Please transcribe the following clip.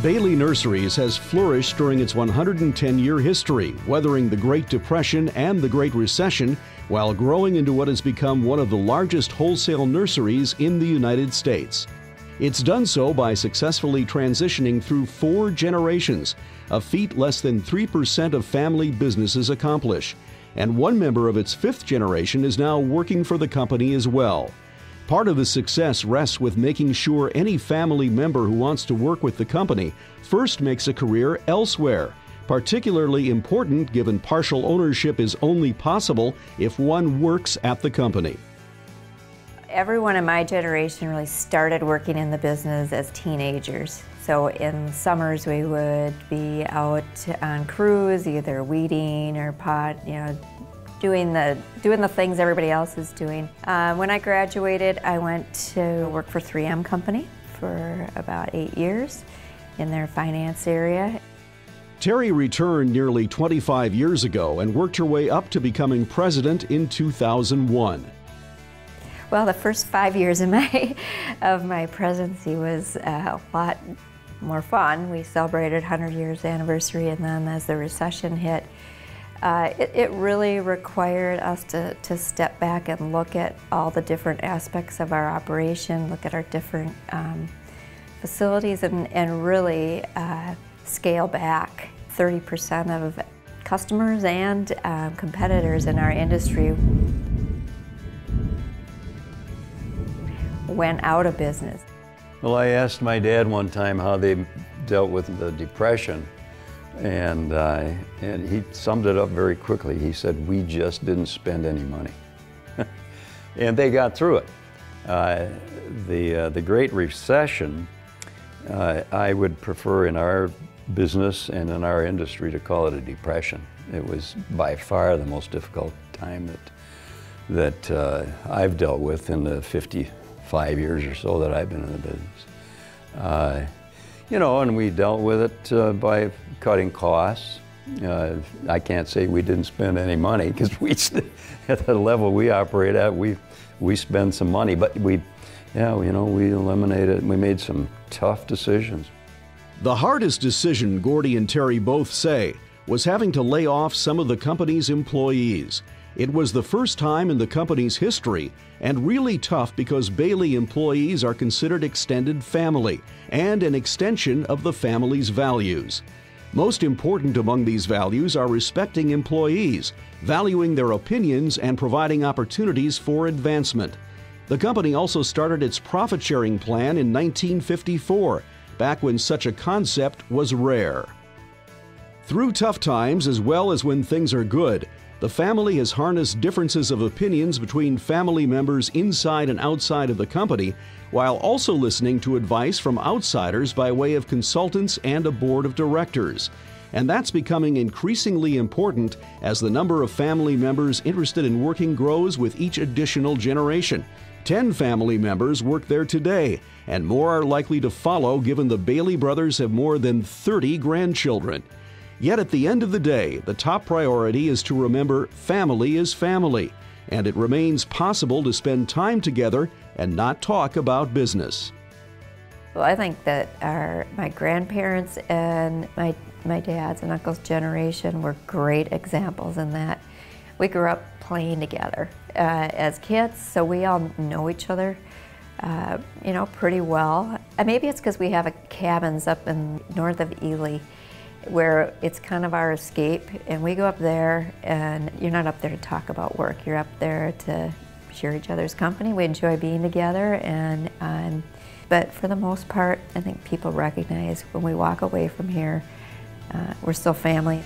Bailey Nurseries has flourished during its 110-year history, weathering the Great Depression and the Great Recession, while growing into what has become one of the largest wholesale nurseries in the United States. It's done so by successfully transitioning through 4 generations, a feat less than 3% of family businesses accomplish. And one member of its 5th generation is now working for the company as well. Part of the success rests with making sure any family member who wants to work with the company first makes a career elsewhere, particularly important given partial ownership is only possible if one works at the company. Everyone in my generation really started working in the business as teenagers. So in summers we would be out on crews, either weeding or doing the things everybody else is doing. When I graduated, I went to work for 3M Company for about 8 years in their finance area. Terry returned nearly 25 years ago and worked her way up to becoming president in 2001. Well, the first 5 years of my presidency was a lot more fun. We celebrated 100 years anniversary, and then as the recession hit, it really required us to step back and look at all the different aspects of our operation, look at our different facilities, and really scale back. 30% of customers and competitors in our industry went out of business. Well, I asked my dad one time how they dealt with the Depression, and he summed it up very quickly. He said, "We just didn't spend any money." And they got through it. The Great Recession, I would prefer in our business and in our industry to call it a depression. It was by far the most difficult time that I've dealt with in the 55 years or so that I've been in the business. You know, and we dealt with it by cutting costs. I can't say we didn't spend any money, because at the level we operate at, we spend some money, but we eliminated, we made some tough decisions. The hardest decision, Gordy and Terry both say, was having to lay off some of the company's employees. It was the first time in the company's history, and really tough because Bailey employees are considered extended family and an extension of the family's values. Most important among these values are respecting employees, valuing their opinions, and providing opportunities for advancement. The company also started its profit-sharing plan in 1954, back when such a concept was rare. Through tough times, as well as when things are good, the family has harnessed differences of opinions between family members inside and outside of the company, while also listening to advice from outsiders by way of consultants and a board of directors. And that's becoming increasingly important as the number of family members interested in working grows with each additional generation. 10 family members work there today, and more are likely to follow given the Bailey brothers have more than 30 grandchildren. Yet at the end of the day, the top priority is to remember family is family, and it remains possible to spend time together and not talk about business. Well, I think that my grandparents and my dad's and uncle's generation were great examples in that. We grew up playing together as kids, so we all know each other pretty well. And maybe it's because we have cabins up in north of Ely, where it's kind of our escape, and we go up there, and you're not up there to talk about work. You're up there to share each other's company. We enjoy being together, but for the most part, I think people recognize when we walk away from here, we're still family.